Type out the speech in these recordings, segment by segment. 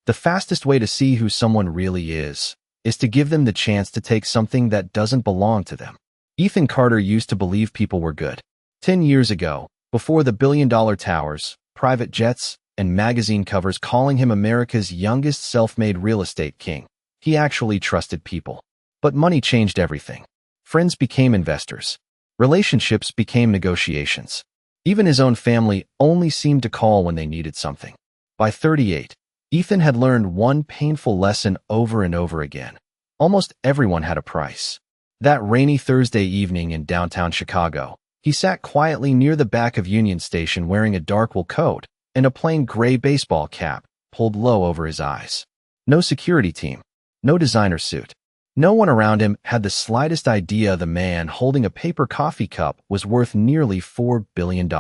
The fastest way to see who someone really is to give them the chance to take something that doesn't belong to them. Ethan Carter used to believe people were good. 10 years ago, before the billion-dollar towers, private jets, and magazine covers calling him America's youngest self-made real estate king, he actually trusted people. But money changed everything. Friends became investors. Relationships became negotiations. Even his own family only seemed to call when they needed something. By 38, Ethan had learned one painful lesson over and over again. Almost everyone had a price. That rainy Thursday evening in downtown Chicago, he sat quietly near the back of Union Station wearing a dark wool coat and a plain gray baseball cap pulled low over his eyes. No security team. No designer suit. No one around him had the slightest idea the man holding a paper coffee cup was worth nearly $4 billion.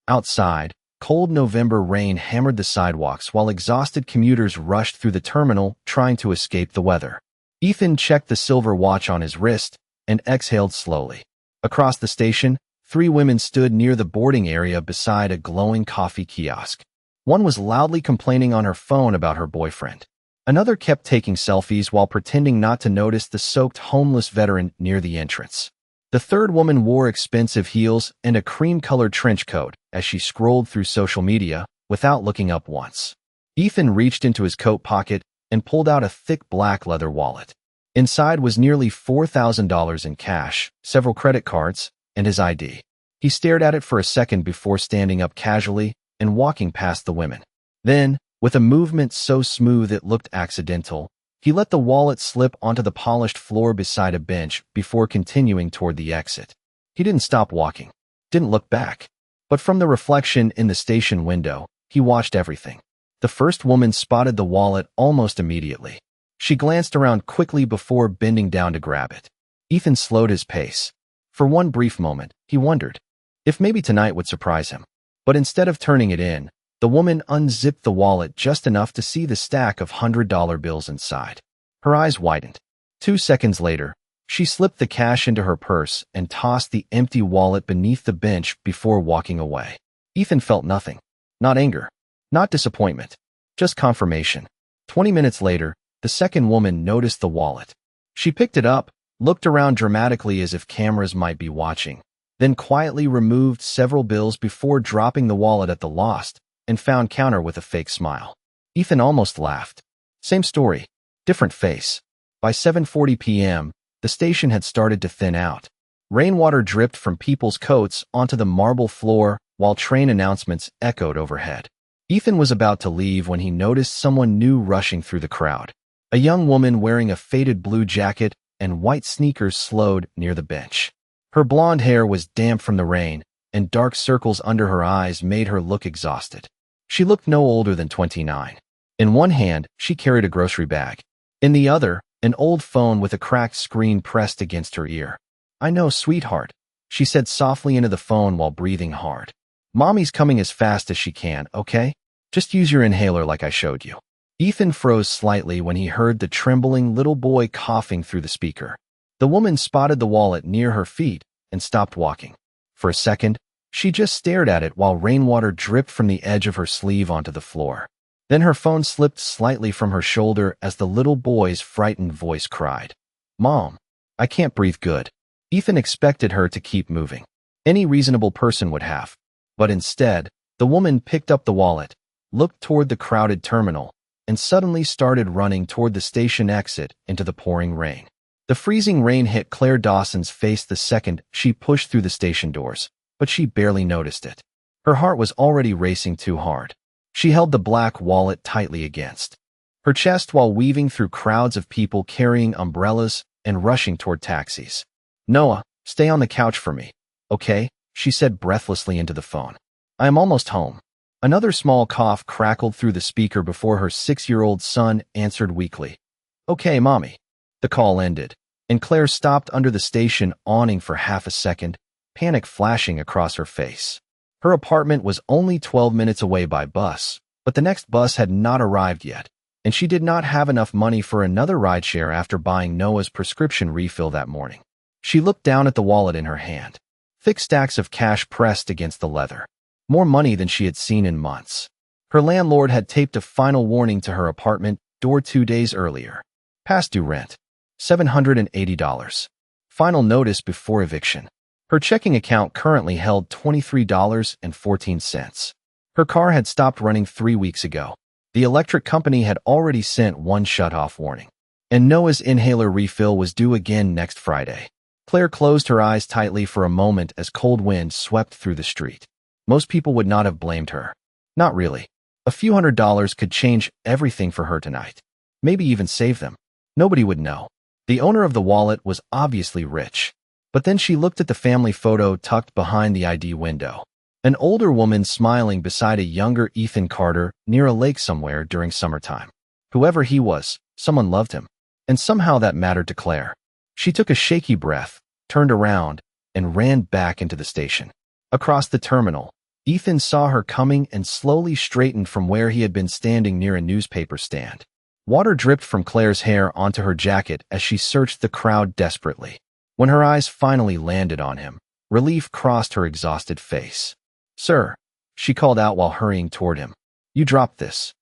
Outside, cold November rain hammered the sidewalks while exhausted commuters rushed through the terminal trying to escape the weather. Ethan checked the silver watch on his wrist and exhaled slowly. Across the station, 3 women stood near the boarding area beside a glowing coffee kiosk. One was loudly complaining on her phone about her boyfriend. Another kept taking selfies while pretending not to notice the soaked homeless veteran near the entrance. The third woman wore expensive heels and a cream-colored trench coat as she scrolled through social media without looking up once. Ethan reached into his coat pocket and pulled out a thick black leather wallet. Inside was nearly $4,000 in cash, several credit cards, and his ID. He stared at it for a second before standing up casually and walking past the women. Then, with a movement so smooth it looked accidental, he let the wallet slip onto the polished floor beside a bench before continuing toward the exit. He didn't stop walking, didn't look back. But from the reflection in the station window, he watched everything. The first woman spotted the wallet almost immediately. She glanced around quickly before bending down to grab it. Ethan slowed his pace. For one brief moment, he wondered if maybe tonight would surprise him. But instead of turning it in, the woman unzipped the wallet just enough to see the stack of $100 bills inside. Her eyes widened. 2 seconds later, she slipped the cash into her purse and tossed the empty wallet beneath the bench before walking away. Ethan felt nothing. Not anger. Not disappointment. Just confirmation. 20 minutes later, the second woman noticed the wallet. She picked it up, looked around dramatically as if cameras might be watching, then quietly removed several bills before dropping the wallet at the lost and found counter with a fake smile. Ethan almost laughed. Same story, different face. By 7:40 p.m., the station had started to thin out. Rainwater dripped from people's coats onto the marble floor while train announcements echoed overhead. Ethan was about to leave when he noticed someone new rushing through the crowd. A young woman wearing a faded blue jacket and white sneakers slowed near the bench. Her blonde hair was damp from the rain, and dark circles under her eyes made her look exhausted. She looked no older than 29. In one hand, she carried a grocery bag. In the other, an old phone with a cracked screen pressed against her ear. "I know, sweetheart," she said softly into the phone while breathing hard. "Mommy's coming as fast as she can, okay? Just use your inhaler like I showed you." Ethan froze slightly when he heard the trembling little boy coughing through the speaker. The woman spotted the wallet near her feet and stopped walking. For a second, she just stared at it while rainwater dripped from the edge of her sleeve onto the floor. Then her phone slipped slightly from her shoulder as the little boy's frightened voice cried, "Mom, I can't breathe good." Ethan expected her to keep moving. Any reasonable person would have. But instead, the woman picked up the wallet, looked toward the crowded terminal, and suddenly started running toward the station exit into the pouring rain. The freezing rain hit Claire Dawson's face the second she pushed through the station doors, but she barely noticed it. Her heart was already racing too hard. She held the black wallet tightly against her chest while weaving through crowds of people carrying umbrellas and rushing toward taxis. "Noah, stay on the couch for me, okay?" she said breathlessly into the phone. "I am almost home." Another small cough crackled through the speaker before her 6-year-old son answered weakly, "Okay, Mommy." The call ended, and Claire stopped under the station awning for half a second, panic flashing across her face. Her apartment was only 12 minutes away by bus, but the next bus had not arrived yet, and she did not have enough money for another rideshare after buying Noah's prescription refill that morning. She looked down at the wallet in her hand. Thick stacks of cash pressed against the leather. More money than she had seen in months. Her landlord had taped a final warning to her apartment door 2 days earlier. Past due rent, $780. Final notice before eviction. Her checking account currently held $23.14. Her car had stopped running 3 weeks ago. The electric company had already sent one shut-off warning. And Noah's inhaler refill was due again next Friday. Claire closed her eyes tightly for a moment as cold wind swept through the street. Most people would not have blamed her. Not really. A few $100s could change everything for her tonight. Maybe even save them. Nobody would know. The owner of the wallet was obviously rich. But then she looked at the family photo tucked behind the ID window. An older woman smiling beside a younger Ethan Carter near a lake somewhere during summertime. Whoever he was, someone loved him. And somehow that mattered to Claire. She took a shaky breath, turned around, and ran back into the station. Across the terminal, Ethan saw her coming and slowly straightened from where he had been standing near a newspaper stand. Water dripped from Claire's hair onto her jacket as she searched the crowd desperately. When her eyes finally landed on him, relief crossed her exhausted face. "Sir," she called out while hurrying toward him. "You dropped this."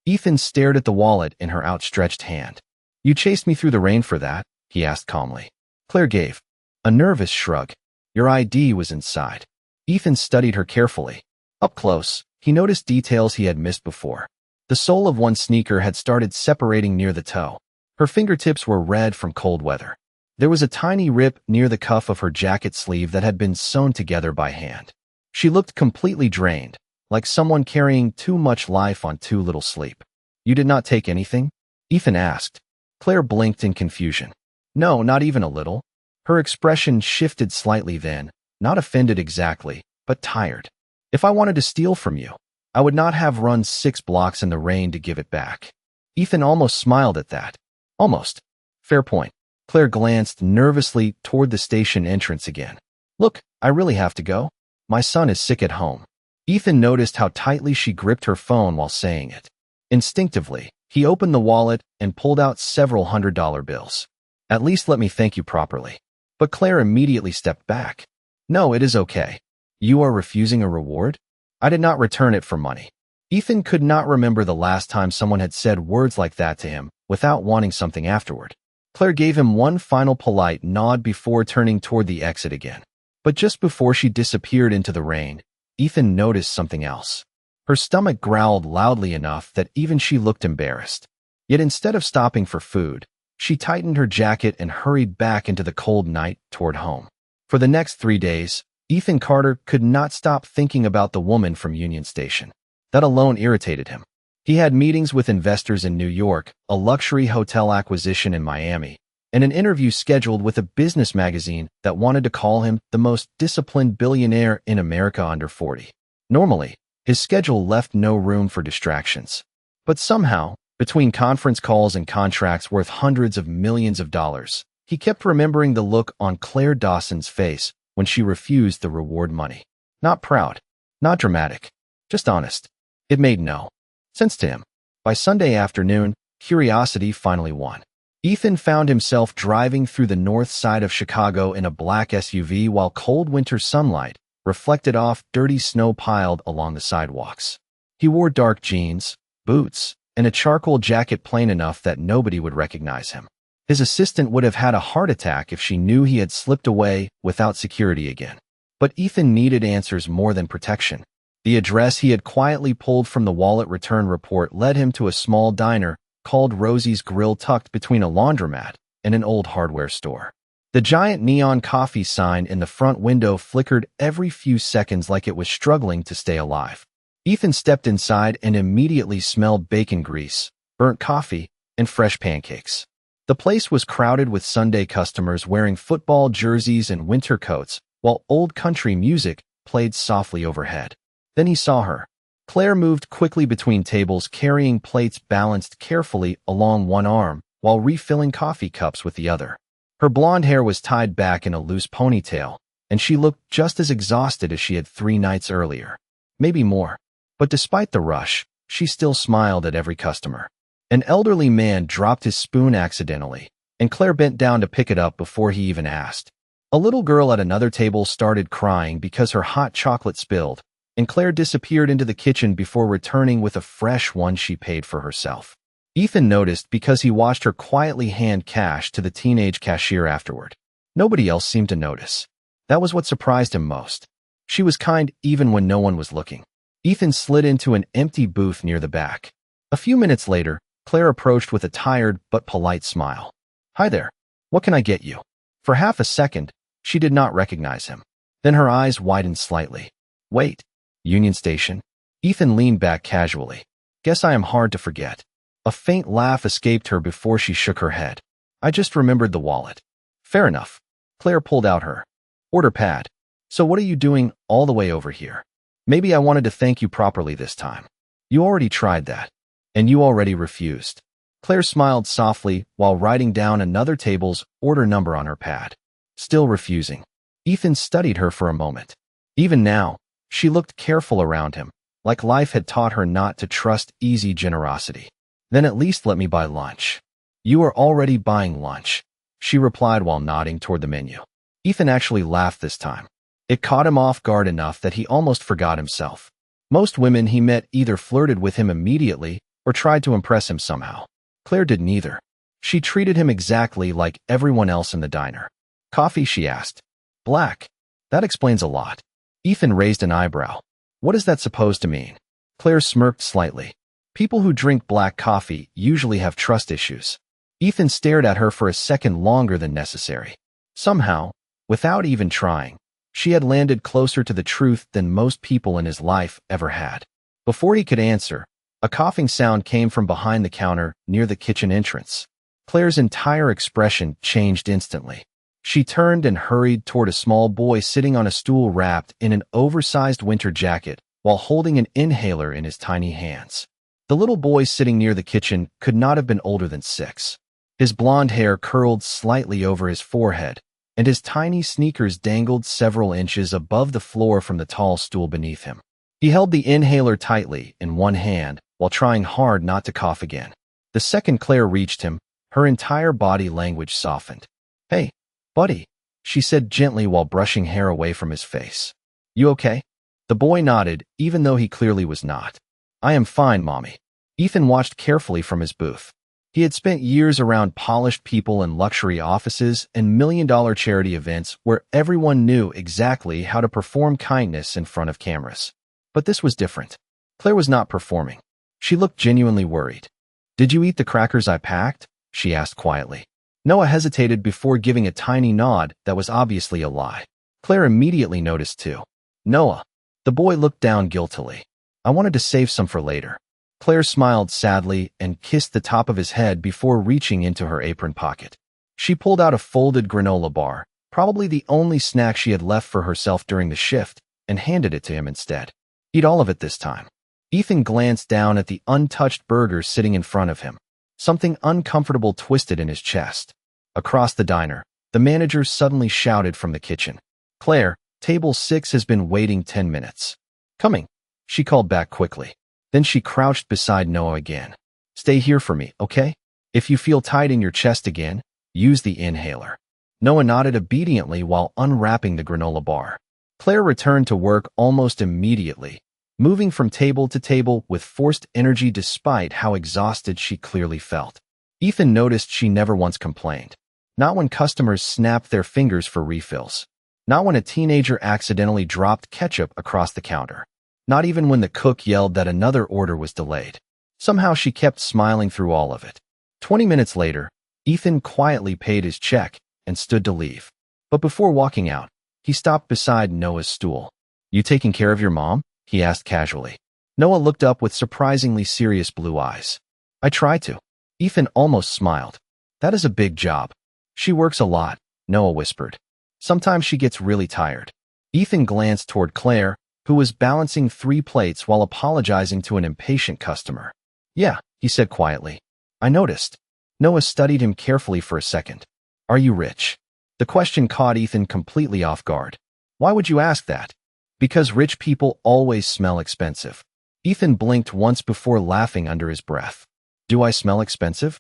Ethan stared at the wallet in her outstretched hand. "You chased me through the rain for that?" he asked calmly. Claire gave a nervous shrug. "Your ID was inside." Ethan studied her carefully. Up close, he noticed details he had missed before. The sole of one sneaker had started separating near the toe. Her fingertips were red from cold weather. There was a tiny rip near the cuff of her jacket sleeve that had been sewn together by hand. She looked completely drained, like someone carrying too much life on too little sleep. "You did not take anything?" Ethan asked. Claire blinked in confusion. "No, not even a little." Her expression shifted slightly then, not offended exactly, but tired. "If I wanted to steal from you, I would not have run 6 blocks in the rain to give it back." Ethan almost smiled at that. Almost. Fair point. Claire glanced nervously toward the station entrance again. "Look, I really have to go. My son is sick at home." Ethan noticed how tightly she gripped her phone while saying it. Instinctively, he opened the wallet and pulled out several $100 bills. "At least let me thank you properly." But Claire immediately stepped back. "No, it is okay. You are refusing a reward?" "I did not return it for money." Ethan could not remember the last time someone had said words like that to him without wanting something afterward. Claire gave him one final polite nod before turning toward the exit again. But just before she disappeared into the rain, Ethan noticed something else. Her stomach growled loudly enough that even she looked embarrassed. Yet instead of stopping for food, she tightened her jacket and hurried back into the cold night toward home. For the next 3 days, Ethan Carter could not stop thinking about the woman from Union Station. That alone irritated him. He had meetings with investors in New York, a luxury hotel acquisition in Miami, and an interview scheduled with a business magazine that wanted to call him the most disciplined billionaire in America under 40. Normally, his schedule left no room for distractions. But somehow, between conference calls and contracts worth hundreds of millions of dollars, he kept remembering the look on Claire Dawson's face when she refused the reward money. Not proud, not dramatic, just honest. It made no sense to him. By Sunday afternoon, curiosity finally won. Ethan found himself driving through the north side of Chicago in a black SUV while cold winter sunlight reflected off dirty snow piled along the sidewalks. He wore dark jeans, boots, and a charcoal jacket plain enough that nobody would recognize him. His assistant would have had a heart attack if she knew he had slipped away without security again. But Ethan needed answers more than protection. The address he had quietly pulled from the wallet return report led him to a small diner called Rosie's Grill tucked between a laundromat and an old hardware store. The giant neon coffee sign in the front window flickered every few seconds like it was struggling to stay alive. Ethan stepped inside and immediately smelled bacon grease, burnt coffee, and fresh pancakes. The place was crowded with Sunday customers wearing football jerseys and winter coats, while old country music played softly overhead. Then he saw her. Claire moved quickly between tables carrying plates balanced carefully along one arm while refilling coffee cups with the other. Her blonde hair was tied back in a loose ponytail, and she looked just as exhausted as she had 3 nights earlier. Maybe more. But despite the rush, she still smiled at every customer. An elderly man dropped his spoon accidentally, and Claire bent down to pick it up before he even asked. A little girl at another table started crying because her hot chocolate spilled, and Claire disappeared into the kitchen before returning with a fresh one she paid for herself. Ethan noticed because he watched her quietly hand cash to the teenage cashier afterward. Nobody else seemed to notice. That was what surprised him most. She was kind even when no one was looking. Ethan slid into an empty booth near the back. A few minutes later, Claire approached with a tired but polite smile. "Hi there. What can I get you?" For half a second, she did not recognize him. Then her eyes widened slightly. "Wait. Union Station?" Ethan leaned back casually. "Guess I am hard to forget." A faint laugh escaped her before she shook her head. "I just remembered the wallet." "Fair enough." Claire pulled out her order pad. "So what are you doing all the way over here?" "Maybe I wanted to thank you properly this time." "You already tried that. And you already refused." Claire smiled softly while writing down another table's order number on her pad. Still refusing. Ethan studied her for a moment. Even now, she looked careful around him, like life had taught her not to trust easy generosity. "Then at least let me buy lunch." "You are already buying lunch," she replied while nodding toward the menu. Ethan actually laughed this time. It caught him off guard enough that he almost forgot himself. Most women he met either flirted with him immediately or tried to impress him somehow. Claire did neither. She treated him exactly like everyone else in the diner. "Coffee?" she asked. "Black." "That explains a lot." Ethan raised an eyebrow. "What is that supposed to mean?" Claire smirked slightly. "People who drink black coffee usually have trust issues." Ethan stared at her for a second longer than necessary. Somehow, without even trying, she had landed closer to the truth than most people in his life ever had. Before he could answer, a coughing sound came from behind the counter near the kitchen entrance. Claire's entire expression changed instantly. She turned and hurried toward a small boy sitting on a stool wrapped in an oversized winter jacket while holding an inhaler in his tiny hands. The little boy sitting near the kitchen could not have been older than 6. His blonde hair curled slightly over his forehead, and his tiny sneakers dangled several inches above the floor from the tall stool beneath him. He held the inhaler tightly in one hand while trying hard not to cough again. The second Claire reached him, her entire body language softened. "Hey, buddy," she said gently while brushing hair away from his face. "You okay?" The boy nodded, even though he clearly was not. "I am fine, Mommy." Ethan watched carefully from his booth. He had spent years around polished people in luxury offices and million-dollar charity events where everyone knew exactly how to perform kindness in front of cameras. But this was different. Claire was not performing. She looked genuinely worried. "Did you eat the crackers I packed?" she asked quietly. Noah hesitated before giving a tiny nod that was obviously a lie. Claire immediately noticed too. "Noah." The boy looked down guiltily. "I wanted to save some for later." Claire smiled sadly and kissed the top of his head before reaching into her apron pocket. She pulled out a folded granola bar, probably the only snack she had left for herself during the shift, and handed it to him instead. "Eat all of it this time." Ethan glanced down at the untouched burger sitting in front of him. Something uncomfortable twisted in his chest. Across the diner, the manager suddenly shouted from the kitchen. "Claire, table 6 has been waiting 10 minutes. "Coming," she called back quickly. Then she crouched beside Noah again. "Stay here for me, okay? If you feel tight in your chest again, use the inhaler." Noah nodded obediently while unwrapping the granola bar. Claire returned to work almost immediately, moving from table to table with forced energy despite how exhausted she clearly felt. Ethan noticed she never once complained. Not when customers snapped their fingers for refills. Not when a teenager accidentally dropped ketchup across the counter. Not even when the cook yelled that another order was delayed. Somehow she kept smiling through all of it. 20 minutes later, Ethan quietly paid his check and stood to leave. But before walking out, he stopped beside Noah's stool. "You taking care of your mom?" he asked casually. Noah looked up with surprisingly serious blue eyes. "I try to." Ethan almost smiled. "That is a big job." "She works a lot," Noah whispered. "Sometimes she gets really tired." Ethan glanced toward Claire, who was balancing 3 plates while apologizing to an impatient customer. "Yeah," he said quietly. "I noticed." Noah studied him carefully for a second. "Are you rich?" The question caught Ethan completely off guard. "Why would you ask that?" "Because rich people always smell expensive." Ethan blinked once before laughing under his breath. "Do I smell expensive?"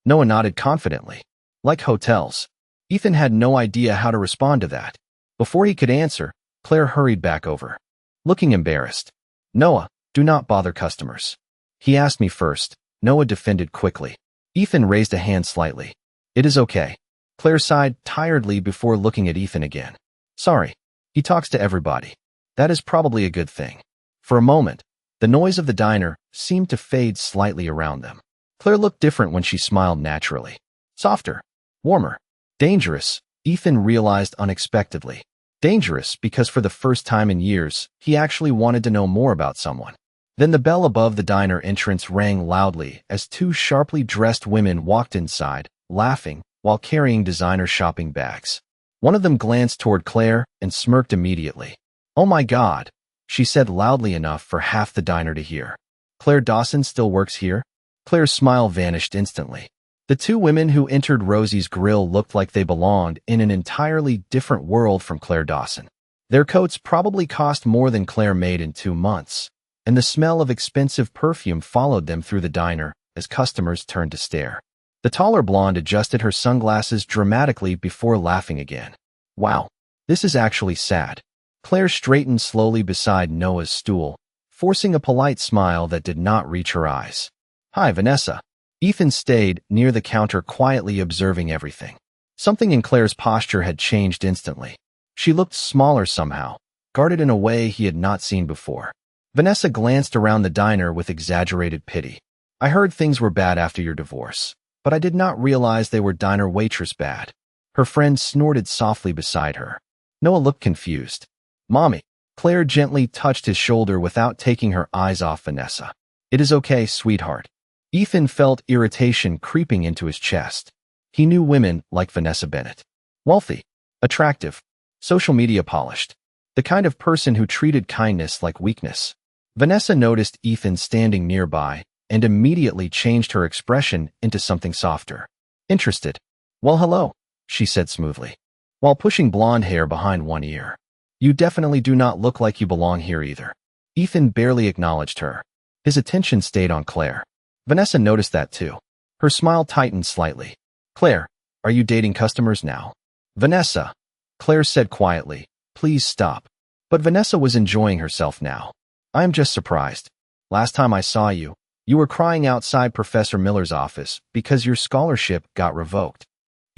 Noah nodded confidently. "Like hotels." Ethan had no idea how to respond to that. Before he could answer, Claire hurried back over. looking embarrassed. Noah, do not bother customers. He asked me first, Noah defended quickly. Ethan raised a hand slightly. It is okay. Claire sighed tiredly before looking at Ethan again. Sorry. He talks to everybody. That is probably a good thing. For a moment, the noise of the diner seemed to fade slightly around them. Claire looked different when she smiled naturally. Softer. Warmer. Dangerous, Ethan realized unexpectedly. Dangerous because for the first time in years, he actually wanted to know more about someone. Then the bell above the diner entrance rang loudly as two sharply dressed women walked inside, laughing, while carrying designer shopping bags. One of them glanced toward Claire and smirked immediately. Oh my God, she said loudly enough for half the diner to hear. Claire Dawson still works here? Claire's smile vanished instantly. The two women who entered Rosie's grill looked like they belonged in an entirely different world from Claire Dawson. Their coats probably cost more than Claire made in 2 months, and the smell of expensive perfume followed them through the diner as customers turned to stare. The taller blonde adjusted her sunglasses dramatically before laughing again. Wow, this is actually sad. Claire straightened slowly beside Noah's stool, forcing a polite smile that did not reach her eyes. Hi, Vanessa. Ethan stayed near the counter quietly observing everything. Something in Claire's posture had changed instantly. She looked smaller somehow, guarded in a way he had not seen before. Vanessa glanced around the diner with exaggerated pity. I heard things were bad after your divorce, but I did not realize they were diner waitress bad. Her friend snorted softly beside her. Noah looked confused. Mommy. Claire gently touched his shoulder without taking her eyes off Vanessa. It is okay, sweetheart. Ethan felt irritation creeping into his chest. He knew women like Vanessa Bennett. Wealthy, attractive, social media polished. The kind of person who treated kindness like weakness. Vanessa noticed Ethan standing nearby and immediately changed her expression into something softer. Interested. Well, hello, she said smoothly, while pushing blonde hair behind one ear. You definitely do not look like you belong here either. Ethan barely acknowledged her. His attention stayed on Claire. Vanessa noticed that too. Her smile tightened slightly. Claire, are you dating customers now? Vanessa, Claire said quietly, please stop. But Vanessa was enjoying herself now. I am just surprised. Last time I saw you, you were crying outside Professor Miller's office because your scholarship got revoked.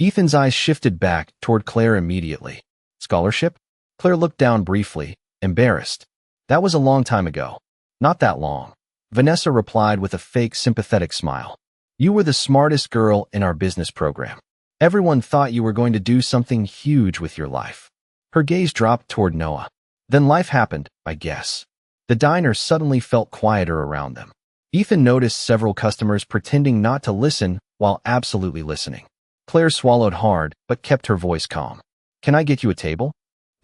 Ethan's eyes shifted back toward Claire immediately. Scholarship? Claire looked down briefly, embarrassed. That was a long time ago. Not that long. Vanessa replied with a fake sympathetic smile. You were the smartest girl in our business program. Everyone thought you were going to do something huge with your life. Her gaze dropped toward Noah. Then life happened, I guess. The diner suddenly felt quieter around them. Ethan noticed several customers pretending not to listen while absolutely listening. Claire swallowed hard but kept her voice calm. Can I get you a table?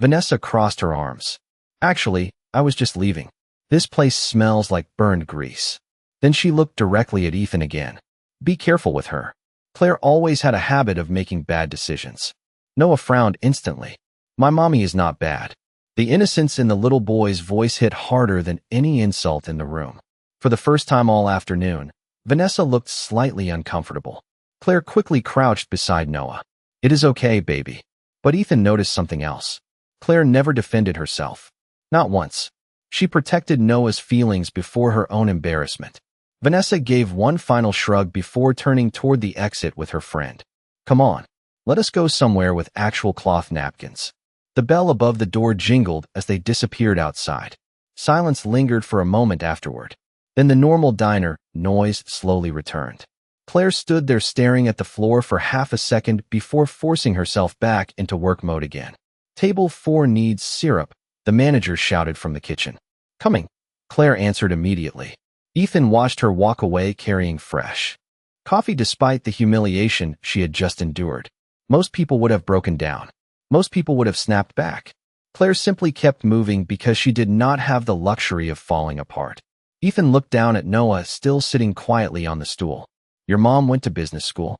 Vanessa crossed her arms. Actually, I was just leaving. This place smells like burned grease. Then she looked directly at Ethan again. Be careful with her. Claire always had a habit of making bad decisions. Noah frowned instantly. My mommy is not bad. The innocence in the little boy's voice hit harder than any insult in the room. For the first time all afternoon, Vanessa looked slightly uncomfortable. Claire quickly crouched beside Noah. It is okay, baby. But Ethan noticed something else. Claire never defended herself. Not once. She protected Noah's feelings before her own embarrassment. Vanessa gave one final shrug before turning toward the exit with her friend. Come on. Let us go somewhere with actual cloth napkins. The bell above the door jingled as they disappeared outside. Silence lingered for a moment afterward. Then the normal diner noise slowly returned. Claire stood there staring at the floor for half a second before forcing herself back into work mode again. Table 4 needs syrup, the manager shouted from the kitchen. Coming, Claire answered immediately. Ethan watched her walk away carrying fresh coffee despite the humiliation she had just endured. Most people would have broken down. Most people would have snapped back. Claire simply kept moving because she did not have the luxury of falling apart. Ethan looked down at Noah still sitting quietly on the stool. Your mom went to business school?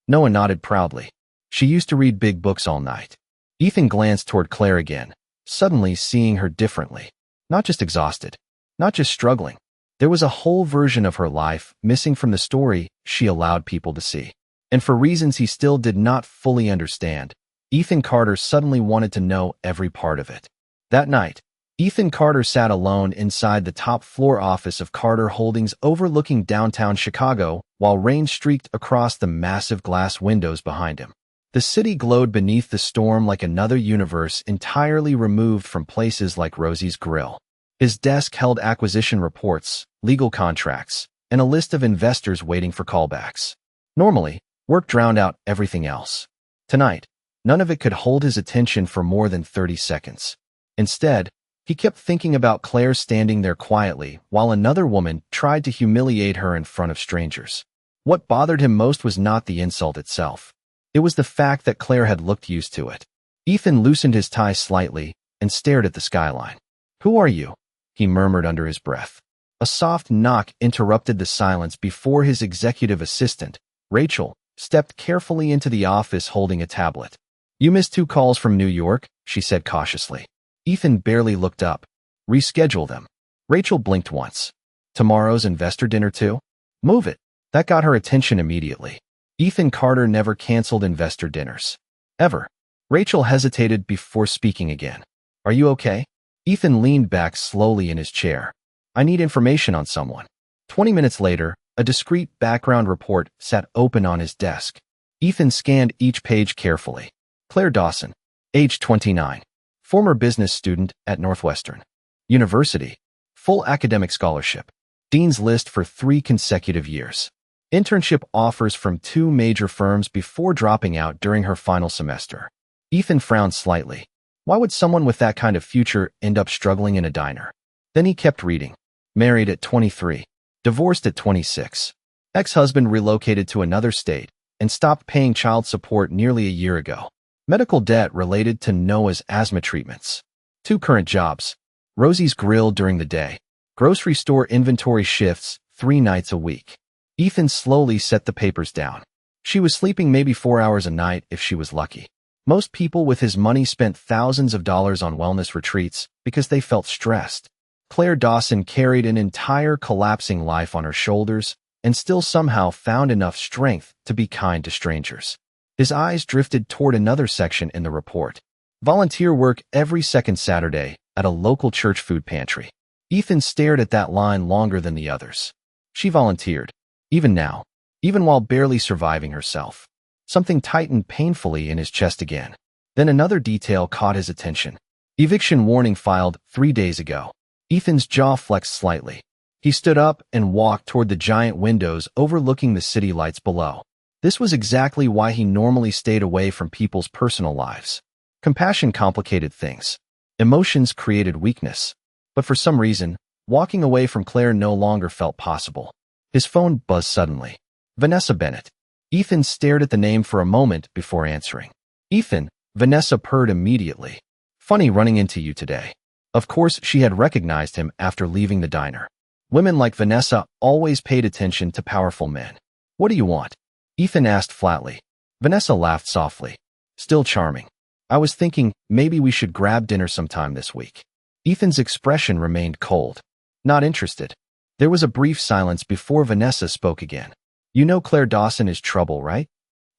Noah nodded proudly. She used to read big books all night. Ethan glanced toward Claire again, suddenly seeing her differently. Not just exhausted. Not just struggling. There was a whole version of her life missing from the story she allowed people to see. And for reasons he still did not fully understand, Ethan Carter suddenly wanted to know every part of it. That night, Ethan Carter sat alone inside the top-floor office of Carter Holdings overlooking downtown Chicago while rain streaked across the massive glass windows behind him. The city glowed beneath the storm like another universe entirely removed from places like Rosie's Grill. His desk held acquisition reports, legal contracts, and a list of investors waiting for callbacks. Normally, work drowned out everything else. Tonight, none of it could hold his attention for more than 30 seconds. Instead, he kept thinking about Claire standing there quietly while another woman tried to humiliate her in front of strangers. What bothered him most was not the insult itself. It was the fact that Claire had looked used to it. Ethan loosened his tie slightly and stared at the skyline. "Who are you?" he murmured under his breath. A soft knock interrupted the silence before his executive assistant, Rachel, stepped carefully into the office holding a tablet. "You missed 2 calls from New York," she said cautiously. Ethan barely looked up. "Reschedule them." Rachel blinked once. "Tomorrow's investor dinner too?" "Move it." That got her attention immediately. Ethan Carter never canceled investor dinners. Ever. Rachel hesitated before speaking again. "Are you okay?" Ethan leaned back slowly in his chair. "I need information on someone." 20 minutes later, a discreet background report sat open on his desk. Ethan scanned each page carefully. Claire Dawson, age 29. Former business student at Northwestern University. Full academic scholarship. Dean's List for 3 consecutive years. Internship offers from 2 major firms before dropping out during her final semester. Ethan frowned slightly. Why would someone with that kind of future end up struggling in a diner? Then he kept reading. Married at 23. Divorced at 26. Ex-husband relocated to another state and stopped paying child support nearly a year ago. Medical debt related to Noah's asthma treatments. 2 current jobs. Rosie's Grill during the day. Grocery store inventory shifts 3 nights a week. Ethan slowly set the papers down. She was sleeping maybe 4 hours a night if she was lucky. Most people with his money spent thousands of dollars on wellness retreats because they felt stressed. Claire Dawson carried an entire collapsing life on her shoulders and still somehow found enough strength to be kind to strangers. His eyes drifted toward another section in the report. Volunteer work every second Saturday at a local church food pantry. Ethan stared at that line longer than the others. She volunteered. Even now. Even while barely surviving herself. Something tightened painfully in his chest again. Then another detail caught his attention. Eviction warning filed 3 days ago. Ethan's jaw flexed slightly. He stood up and walked toward the giant windows overlooking the city lights below. This was exactly why he normally stayed away from people's personal lives. Compassion complicated things. Emotions created weakness. But for some reason, walking away from Claire no longer felt possible. His phone buzzed suddenly. Vanessa Bennett. Ethan stared at the name for a moment before answering. "Ethan," Vanessa purred immediately. "Funny running into you today." Of course, she had recognized him after leaving the diner. Women like Vanessa always paid attention to powerful men. "What do you want?" Ethan asked flatly. Vanessa laughed softly. "Still charming. I was thinking maybe we should grab dinner sometime this week." Ethan's expression remained cold. "Not interested." There was a brief silence before Vanessa spoke again. "You know Claire Dawson is trouble, right?"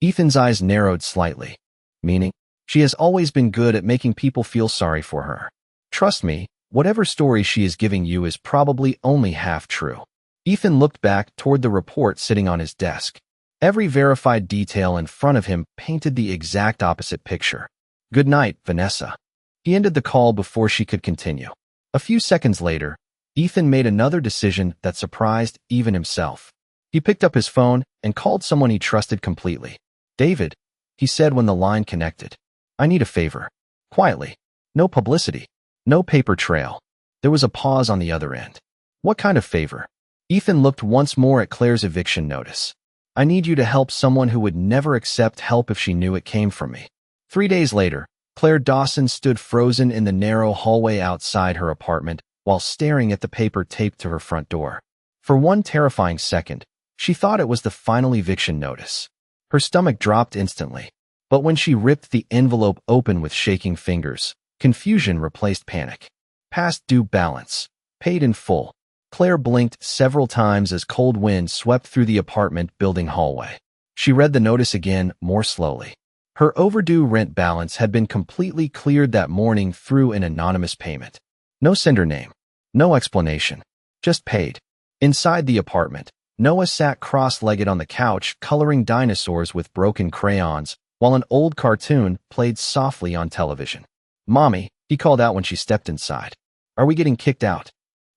Ethan's eyes narrowed slightly. "Meaning?" "She has always been good at making people feel sorry for her. Trust me, whatever story she is giving you is probably only half true." Ethan looked back toward the report sitting on his desk. Every verified detail in front of him painted the exact opposite picture. "Good night, Vanessa." He ended the call before she could continue. A few seconds later, Ethan made another decision that surprised even himself. He picked up his phone and called someone he trusted completely. "David," he said when the line connected. "I need a favor." Quietly. No publicity. No paper trail. There was a pause on the other end. "What kind of favor?" Ethan looked once more at Claire's eviction notice. "I need you to help someone who would never accept help if she knew it came from me." 3 days later, Claire Dawson stood frozen in the narrow hallway outside her apartment while staring at the paper taped to her front door. For one terrifying second, she thought it was the final eviction notice. Her stomach dropped instantly. But when she ripped the envelope open with shaking fingers, confusion replaced panic. Past due balance. Paid in full. Claire blinked several times as cold wind swept through the apartment building hallway. She read the notice again, more slowly. Her overdue rent balance had been completely cleared that morning through an anonymous payment. No sender name. No explanation. Just paid. Inside the apartment, Noah sat cross-legged on the couch, coloring dinosaurs with broken crayons, while an old cartoon played softly on television. "Mommy," he called out when she stepped inside. "Are we getting kicked out?"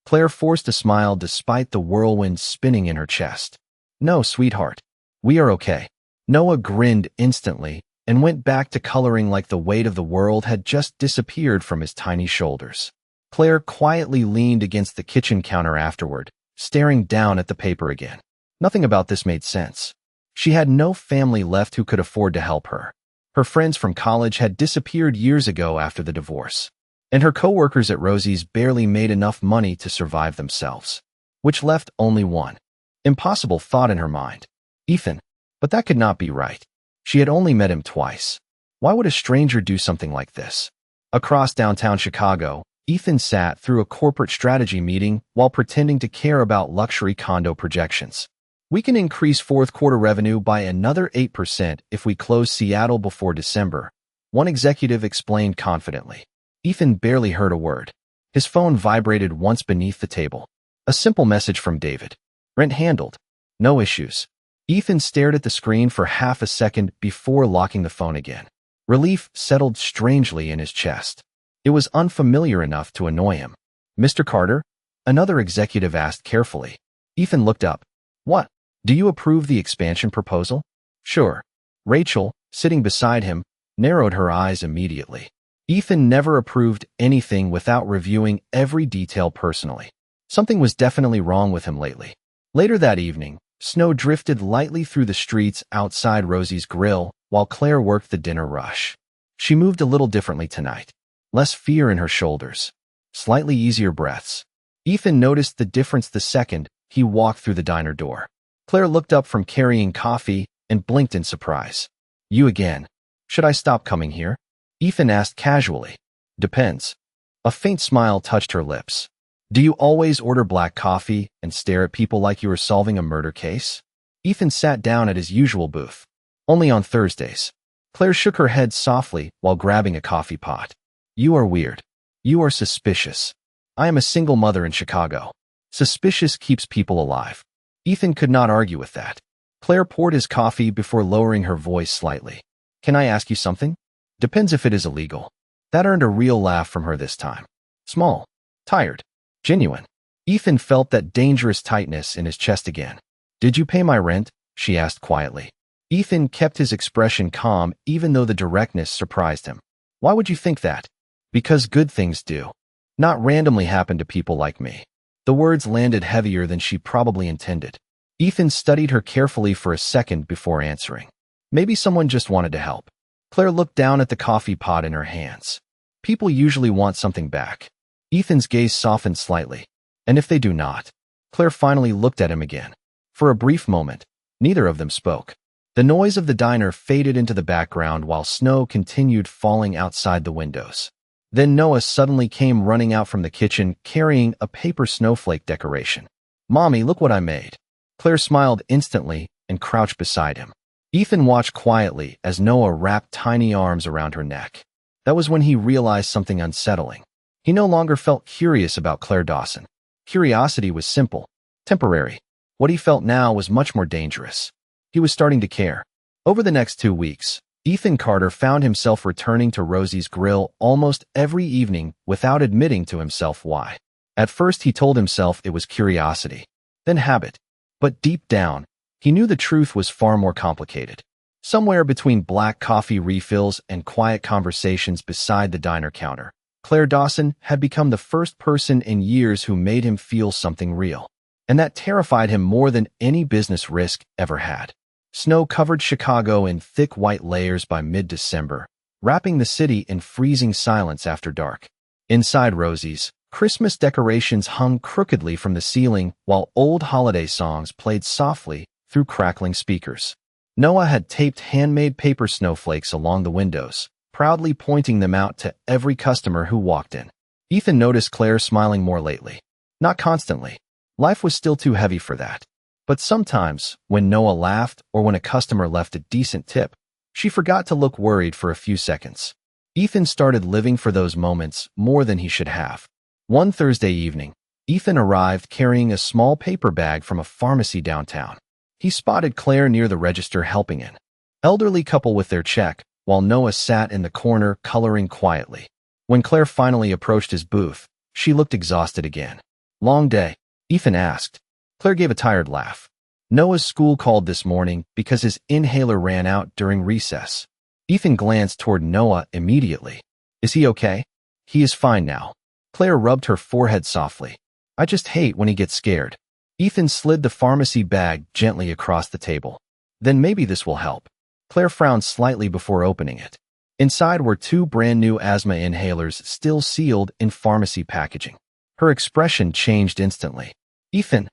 Claire forced a smile despite the whirlwind spinning in her chest. "No, sweetheart. We are okay." Noah grinned instantly and went back to coloring like the weight of the world had just disappeared from his tiny shoulders. Claire quietly leaned against the kitchen counter afterward, staring down at the paper again. Nothing about this made sense. She had no family left who could afford to help her. Her friends from college had disappeared years ago after the divorce, and her coworkers at Rosie's barely made enough money to survive themselves, which left only one impossible thought in her mind: Ethan. But that could not be right. She had only met him twice. Why would a stranger do something like this? Across downtown Chicago, Ethan sat through a corporate strategy meeting while pretending to care about luxury condo projections. "We can increase fourth quarter revenue by another 8% if we close Seattle before December," one executive explained confidently. Ethan barely heard a word. His phone vibrated once beneath the table. A simple message from David. "Rent handled. No issues." Ethan stared at the screen for half a second before locking the phone again. Relief settled strangely in his chest. It was unfamiliar enough to annoy him. "Mr. Carter?" another executive asked carefully. Ethan looked up. "What? Do you approve the expansion proposal?" "Sure." Rachel, sitting beside him, narrowed her eyes immediately. Ethan never approved anything without reviewing every detail personally. Something was definitely wrong with him lately. Later that evening, snow drifted lightly through the streets outside Rosie's grill while Claire worked the dinner rush. She moved a little differently tonight. Less fear in her shoulders. Slightly easier breaths. Ethan noticed the difference the second he walked through the diner door. Claire looked up from carrying coffee and blinked in surprise. "You again. Should I stop coming here?" Ethan asked casually. "Depends." A faint smile touched her lips. "Do you always order black coffee and stare at people like you were solving a murder case?" Ethan sat down at his usual booth. "Only on Thursdays." Claire shook her head softly while grabbing a coffee pot. "You are weird. You are suspicious. I am a single mother in Chicago. Suspicious keeps people alive." Ethan could not argue with that. Claire poured his coffee before lowering her voice slightly. "Can I ask you something?" "Depends if it is illegal." That earned a real laugh from her this time. Small. Tired. Genuine. Ethan felt that dangerous tightness in his chest again. "Did you pay my rent?" she asked quietly. Ethan kept his expression calm even though the directness surprised him. "Why would you think that?" "Because good things do. Not randomly happen to people like me." The words landed heavier than she probably intended. Ethan studied her carefully for a second before answering. "Maybe someone just wanted to help." Claire looked down at the coffee pot in her hands. "People usually want something back." Ethan's gaze softened slightly. "And if they do not?" Claire finally looked at him again. For a brief moment, neither of them spoke. The noise of the diner faded into the background while snow continued falling outside the windows. Then Noah suddenly came running out from the kitchen carrying a paper snowflake decoration. "Mommy, look what I made." Claire smiled instantly and crouched beside him. Ethan watched quietly as Noah wrapped tiny arms around her neck. That was when he realized something unsettling. He no longer felt curious about Claire Dawson. Curiosity was simple, temporary. What he felt now was much more dangerous. He was starting to care. Over the next 2 weeks, Ethan Carter found himself returning to Rosie's grill almost every evening without admitting to himself why. At first he told himself it was curiosity, then habit. But deep down, he knew the truth was far more complicated. Somewhere between black coffee refills and quiet conversations beside the diner counter, Claire Dawson had become the first person in years who made him feel something real. And that terrified him more than any business risk ever had. Snow covered Chicago in thick white layers by mid-December, wrapping the city in freezing silence after dark. Inside Rosie's, Christmas decorations hung crookedly from the ceiling while old holiday songs played softly through crackling speakers. Noah had taped handmade paper snowflakes along the windows, proudly pointing them out to every customer who walked in. Ethan noticed Claire smiling more lately. Not constantly. Life was still too heavy for that. But sometimes, when Noah laughed or when a customer left a decent tip, she forgot to look worried for a few seconds. Ethan started living for those moments more than he should have. One Thursday evening, Ethan arrived carrying a small paper bag from a pharmacy downtown. He spotted Claire near the register helping an elderly couple with their check, while Noah sat in the corner coloring quietly. When Claire finally approached his booth, she looked exhausted again. "Long day?" Ethan asked. Claire gave a tired laugh. "Noah's school called this morning because his inhaler ran out during recess." Ethan glanced toward Noah immediately. "Is he okay?" "He is fine now." Claire rubbed her forehead softly. "I just hate when he gets scared." Ethan slid the pharmacy bag gently across the table. "Then maybe this will help." Claire frowned slightly before opening it. Inside were two brand-new asthma inhalers still sealed in pharmacy packaging. Her expression changed instantly. "Ethan,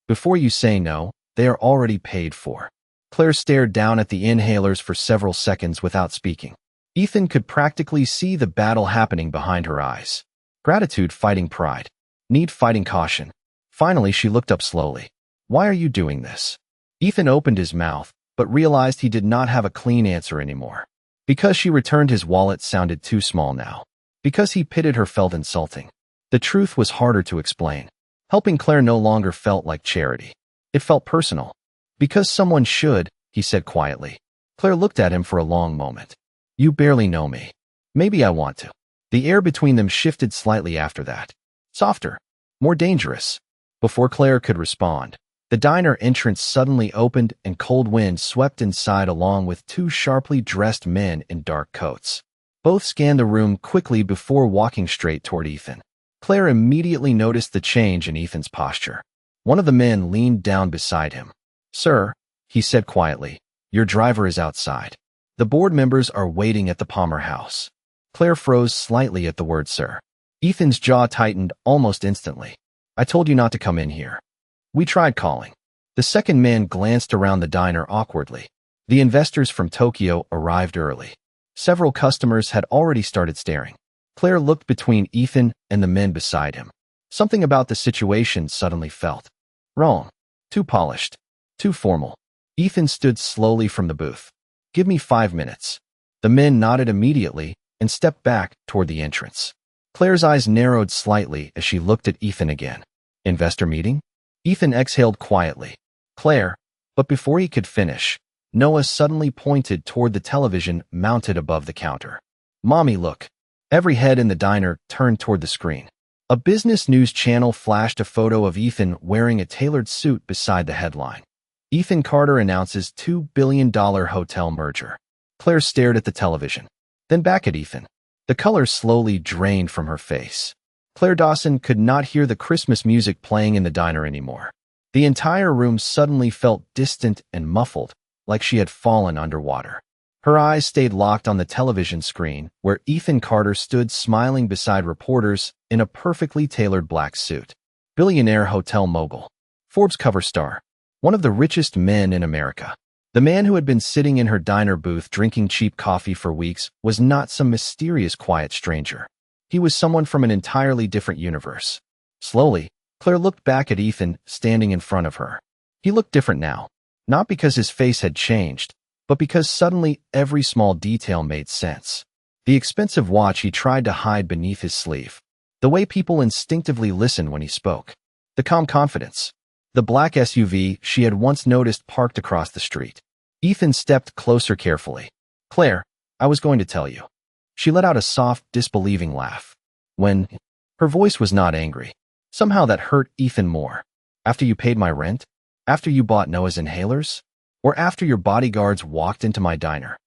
before you say no, they are already paid for." Claire stared down at the inhalers for several seconds without speaking. Ethan could practically see the battle happening behind her eyes. Gratitude fighting pride. Need fighting caution. Finally, she looked up slowly. "Why are you doing this?" Ethan opened his mouth, but realized he did not have a clean answer anymore. Because she returned his wallet sounded too small now. Because he pitied her felt insulting. The truth was harder to explain. Helping Claire no longer felt like charity. It felt personal. "Because someone should," he said quietly. Claire looked at him for a long moment. "You barely know me. Maybe I want to." The air between them shifted slightly after that. Softer. More dangerous. Before Claire could respond, the diner entrance suddenly opened and cold wind swept inside along with two sharply dressed men in dark coats. Both scanned the room quickly before walking straight toward Ethan. Claire immediately noticed the change in Ethan's posture. One of the men leaned down beside him. "Sir," he said quietly, "your driver is outside. The board members are waiting at the Palmer house." Claire froze slightly at the word sir. Ethan's jaw tightened almost instantly. "I told you not to come in here." "We tried calling." The second man glanced around the diner awkwardly. The investors from Tokyo arrived early. Several customers had already started staring. Claire looked between Ethan and the men beside him. Something about the situation suddenly felt wrong. Too polished. Too formal. Ethan stood slowly from the booth. "Give me 5 minutes." The men nodded immediately and stepped back toward the entrance. Claire's eyes narrowed slightly as she looked at Ethan again. "Investor meeting?" Ethan exhaled quietly. "Claire," but before he could finish, Noah suddenly pointed toward the television mounted above the counter. "Mommy, look." Every head in the diner turned toward the screen. A business news channel flashed a photo of Ethan wearing a tailored suit beside the headline. "Ethan Carter announces $2 billion hotel merger." Claire stared at the television, then back at Ethan. The color slowly drained from her face. Claire Dawson could not hear the Christmas music playing in the diner anymore. The entire room suddenly felt distant and muffled, like she had fallen underwater. Her eyes stayed locked on the television screen, where Ethan Carter stood smiling beside reporters in a perfectly tailored black suit. Billionaire hotel mogul. Forbes cover star. One of the richest men in America. The man who had been sitting in her diner booth drinking cheap coffee for weeks was not some mysterious quiet stranger. He was someone from an entirely different universe. Slowly, Claire looked back at Ethan standing in front of her. He looked different now, not because his face had changed, but because suddenly every small detail made sense. The expensive watch he tried to hide beneath his sleeve. The way people instinctively listened when he spoke. The calm confidence. The black SUV she had once noticed parked across the street. Ethan stepped closer carefully. "Claire, I was going to tell you." She let out a soft, disbelieving laugh. Her voice was not angry. Somehow that hurt Ethan more. "After you paid my rent? After you bought Noah's inhalers? Or after your bodyguards walked into my diner?"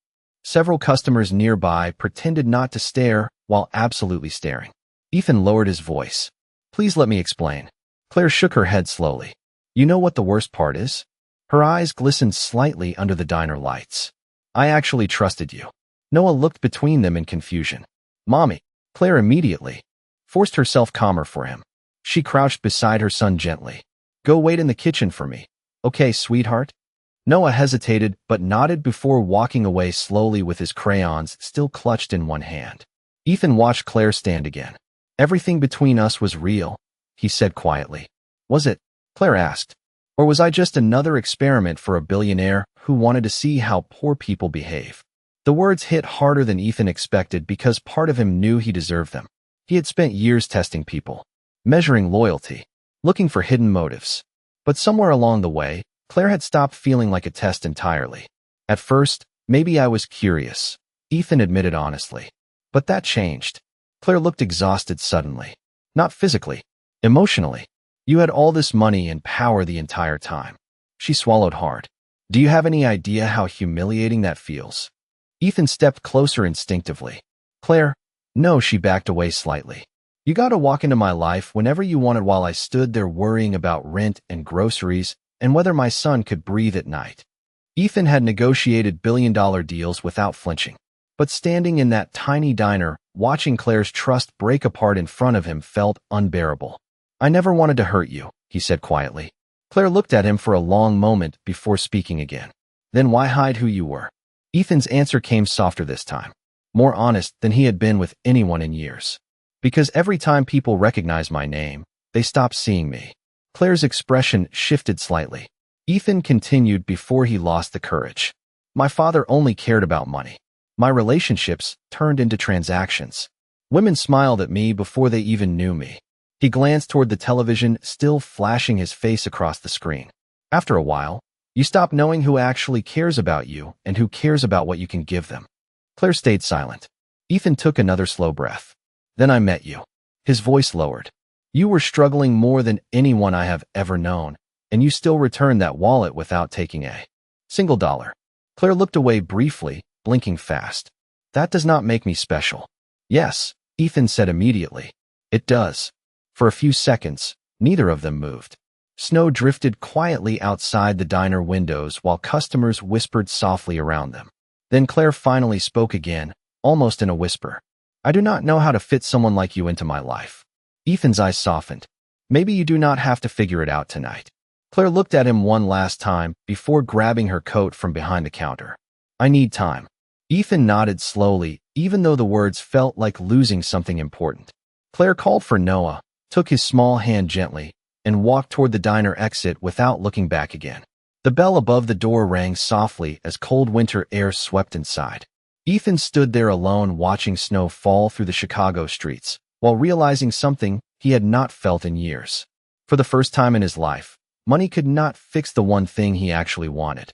Several customers nearby pretended not to stare while absolutely staring. Ethan lowered his voice. "Please let me explain." Claire shook her head slowly. "You know what the worst part is?" Her eyes glistened slightly under the diner lights. "I actually trusted you." Noah looked between them in confusion. "Mommy." Claire immediately forced herself calmer for him. She crouched beside her son gently. "Go wait in the kitchen for me. Okay, sweetheart?" Noah hesitated but nodded before walking away slowly with his crayons still clutched in one hand. Ethan watched Claire stand again. "Everything between us was real," he said quietly. "Was it?" Claire asked. "Or was I just another experiment for a billionaire who wanted to see how poor people behave?" The words hit harder than Ethan expected because part of him knew he deserved them. He had spent years testing people, measuring loyalty, looking for hidden motives. But somewhere along the way, Claire had stopped feeling like a test entirely. At first, maybe I was curious, Ethan admitted honestly. But that changed. Claire looked exhausted suddenly. Not physically, emotionally. You had all this money and power the entire time. She swallowed hard. Do you have any idea how humiliating that feels? Ethan stepped closer instinctively. Claire, no, she backed away slightly. You got to walk into my life whenever you wanted while I stood there worrying about rent and groceries and whether my son could breathe at night. Ethan had negotiated billion-dollar deals without flinching. But standing in that tiny diner, watching Claire's trust break apart in front of him felt unbearable. I never wanted to hurt you, he said quietly. Claire looked at him for a long moment before speaking again. Then why hide who you were? Ethan's answer came softer this time, more honest than he had been with anyone in years. Because every time people recognize my name, they stop seeing me. Claire's expression shifted slightly. Ethan continued before he lost the courage. My father only cared about money. My relationships turned into transactions. Women smiled at me before they even knew me. He glanced toward the television, still flashing his face across the screen. After a while, you stop knowing who actually cares about you and who cares about what you can give them. Claire stayed silent. Ethan took another slow breath. Then I met you. His voice lowered. You were struggling more than anyone I have ever known, and you still returned that wallet without taking a single dollar. Claire looked away briefly, blinking fast. That does not make me special. Yes, Ethan said immediately. It does. For a few seconds, neither of them moved. Snow drifted quietly outside the diner windows while customers whispered softly around them. Then Claire finally spoke again, almost in a whisper. I do not know how to fit someone like you into my life. Ethan's eyes softened. Maybe you do not have to figure it out tonight. Claire looked at him one last time before grabbing her coat from behind the counter. I need time. Ethan nodded slowly, even though the words felt like losing something important. Claire called for Noah, took his small hand gently, and walked toward the diner exit without looking back again. The bell above the door rang softly as cold winter air swept inside. Ethan stood there alone watching snow fall through the Chicago streets, while realizing something he had not felt in years. For the first time in his life, money could not fix the one thing he actually wanted.